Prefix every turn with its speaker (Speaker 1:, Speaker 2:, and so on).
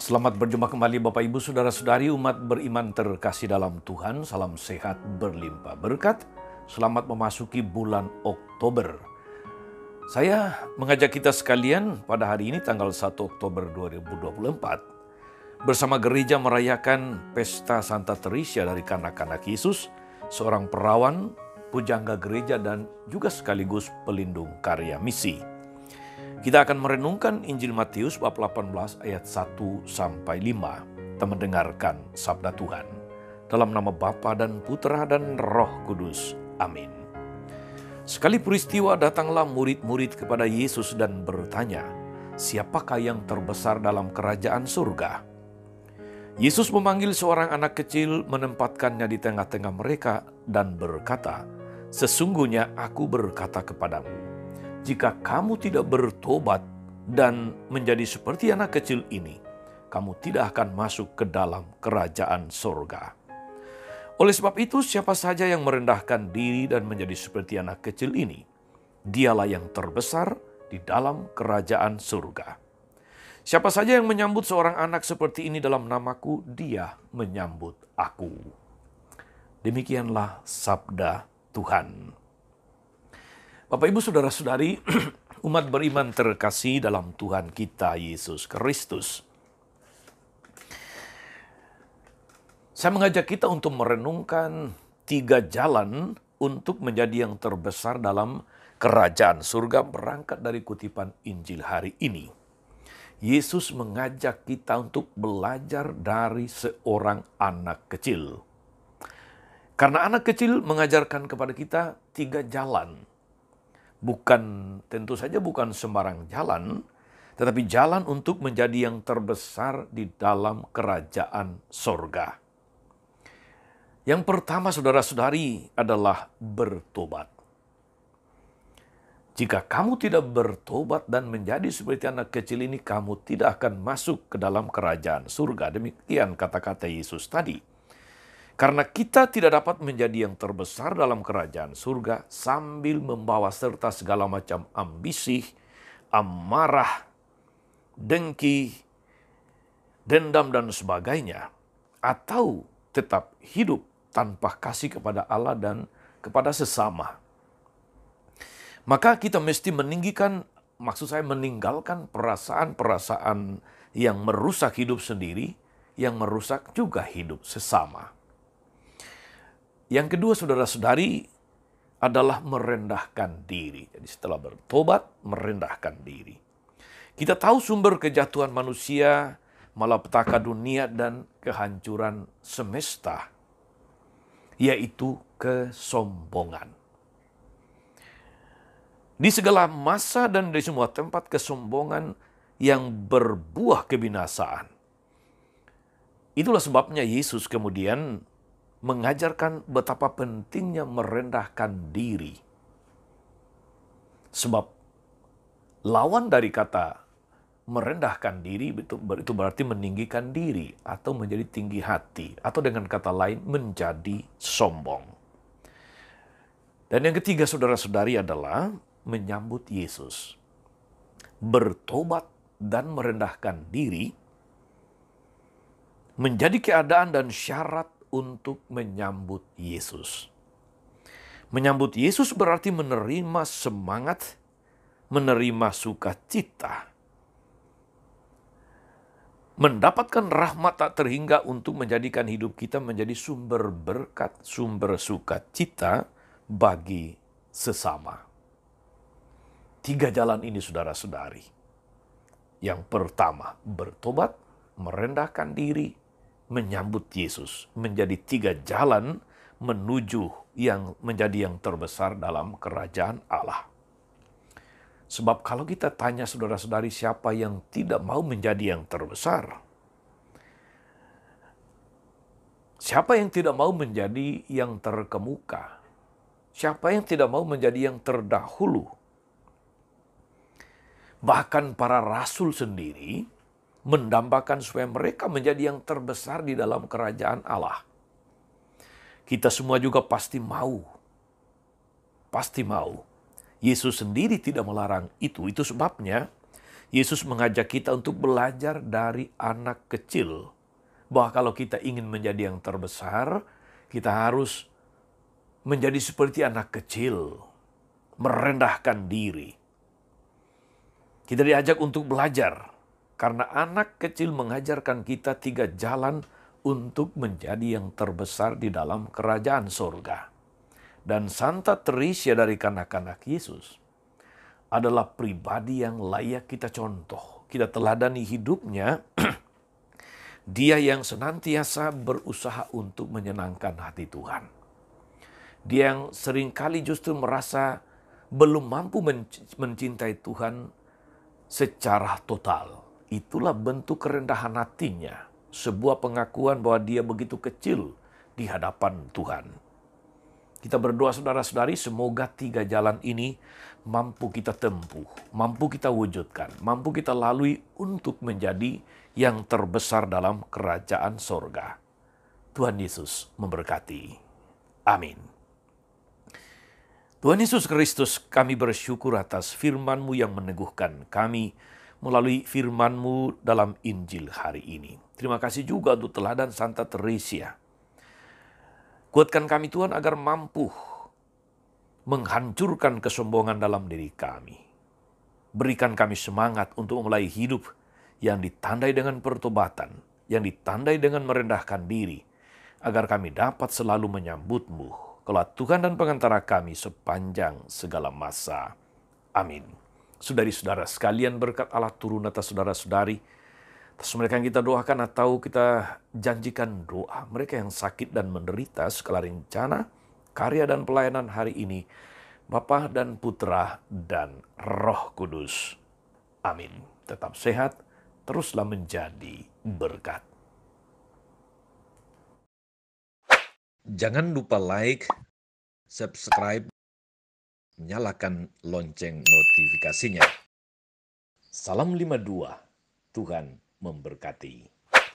Speaker 1: Selamat berjumpa kembali Bapak Ibu Saudara-saudari umat beriman terkasih dalam Tuhan. Salam sehat berlimpah berkat. Selamat memasuki bulan Oktober. Saya mengajak kita sekalian pada hari ini tanggal 1 Oktober 2024 bersama gereja merayakan Pesta Santa Teresia dari Kanak-Kanak Yesus, seorang perawan, pujangga gereja dan juga sekaligus pelindung karya misi. Kita akan merenungkan Injil Matius bab 18 ayat 1-5. Kita mendengarkan sabda Tuhan. Dalam nama Bapa dan Putra dan Roh Kudus. Amin. Sekali peristiwa datanglah murid-murid kepada Yesus dan bertanya, "Siapakah yang terbesar dalam kerajaan surga?" Yesus memanggil seorang anak kecil, menempatkannya di tengah-tengah mereka dan berkata, "Sesungguhnya aku berkata kepadamu, jika kamu tidak bertobat dan menjadi seperti anak kecil ini, kamu tidak akan masuk ke dalam kerajaan surga. Oleh sebab itu, siapa saja yang merendahkan diri dan menjadi seperti anak kecil ini, dialah yang terbesar di dalam kerajaan surga. Siapa saja yang menyambut seorang anak seperti ini dalam namaku, dia menyambut aku." Demikianlah sabda Tuhan. Bapak Ibu Saudara-saudari, umat beriman terkasih dalam Tuhan kita Yesus Kristus. Saya mengajak kita untuk merenungkan 3 jalan untuk menjadi yang terbesar dalam kerajaan surga berangkat dari kutipan Injil hari ini. Yesus mengajak kita untuk belajar dari seorang anak kecil. Karena anak kecil mengajarkan kepada kita 3 jalan. Tentu saja bukan sembarang jalan, tetapi jalan untuk menjadi yang terbesar di dalam kerajaan sorga. Yang pertama, saudara-saudari, adalah bertobat. Jika kamu tidak bertobat dan menjadi seperti anak kecil ini, kamu tidak akan masuk ke dalam kerajaan surga. Demikian kata-kata Yesus tadi. Karena kita tidak dapat menjadi yang terbesar dalam kerajaan surga sambil membawa serta segala macam ambisi, amarah, dengki, dendam, dan sebagainya. Atau tetap hidup tanpa kasih kepada Allah dan kepada sesama. Maka kita mesti meninggalkan perasaan-perasaan yang merusak hidup sendiri, yang merusak juga hidup sesama. Yang kedua, saudara-saudari, adalah merendahkan diri. Jadi setelah bertobat, merendahkan diri. Kita tahu sumber kejatuhan manusia, malapetaka dunia, dan kehancuran semesta, yaitu kesombongan. Di segala masa dan di semua tempat kesombongan yang berbuah kebinasaan. Itulah sebabnya Yesus kemudian mengajarkan betapa pentingnya merendahkan diri. Sebab lawan dari kata merendahkan diri itu berarti meninggikan diri atau menjadi tinggi hati, atau dengan kata lain menjadi sombong. Dan yang ketiga, saudara-saudari, adalah menyambut Yesus. Bertobat dan merendahkan diri menjadi keadaan dan syarat untuk menyambut Yesus. Menyambut Yesus berarti menerima semangat, menerima sukacita, mendapatkan rahmat tak terhingga untuk menjadikan hidup kita menjadi sumber berkat, sumber sukacita bagi sesama. 3 jalan ini, saudara-saudari. Yang pertama, bertobat, merendahkan diri, menyambut Yesus, menjadi 3 jalan menuju yang menjadi yang terbesar dalam kerajaan Allah. Sebab kalau kita tanya saudara-saudari, siapa yang tidak mau menjadi yang terbesar? Siapa yang tidak mau menjadi yang terkemuka? Siapa yang tidak mau menjadi yang terdahulu? Bahkan para rasul sendiri mendambakan supaya mereka menjadi yang terbesar di dalam kerajaan Allah. Kita semua juga pasti mau. Yesus sendiri tidak melarang itu. Itu sebabnya Yesus mengajak kita untuk belajar dari anak kecil. Bahwa kalau kita ingin menjadi yang terbesar, kita harus menjadi seperti anak kecil. Merendahkan diri. Kita diajak untuk belajar. Karena anak kecil mengajarkan kita 3 jalan untuk menjadi yang terbesar di dalam kerajaan sorga. Dan Santa Teresa dari kanak-kanak Yesus adalah pribadi yang layak kita contoh. Kita teladani hidupnya. Dia yang senantiasa berusaha untuk menyenangkan hati Tuhan. Dia yang seringkali justru merasa belum mampu mencintai Tuhan secara total. Itulah bentuk kerendahan hatinya. Sebuah pengakuan bahwa dia begitu kecil di hadapan Tuhan. Kita berdoa saudara-saudari, semoga 3 jalan ini mampu kita tempuh, mampu kita wujudkan, mampu kita lalui untuk menjadi yang terbesar dalam kerajaan sorga. Tuhan Yesus memberkati. Amin. Tuhan Yesus Kristus, kami bersyukur atas firman-Mu yang meneguhkan kami melalui firman-Mu dalam Injil hari ini. Terima kasih juga untuk teladan Santa Teresa. Kuatkan kami Tuhan agar mampu menghancurkan kesombongan dalam diri kami. Berikan kami semangat untuk memulai hidup yang ditandai dengan pertobatan, yang ditandai dengan merendahkan diri, agar kami dapat selalu menyambut-Mu, kelak Tuhan dan pengantara kami sepanjang segala masa. Amin. Saudari-saudara sekalian, berkat Allah turun atas saudara-saudari, atas mereka yang kita doakan atau kita janjikan doa, mereka yang sakit dan menderita segala rencana, karya dan pelayanan hari ini, Bapa dan Putra dan Roh Kudus. Amin. Tetap sehat, teruslah menjadi berkat. Jangan lupa like, subscribe, nyalakan lonceng notifikasinya. Salam 52, Tuhan memberkati.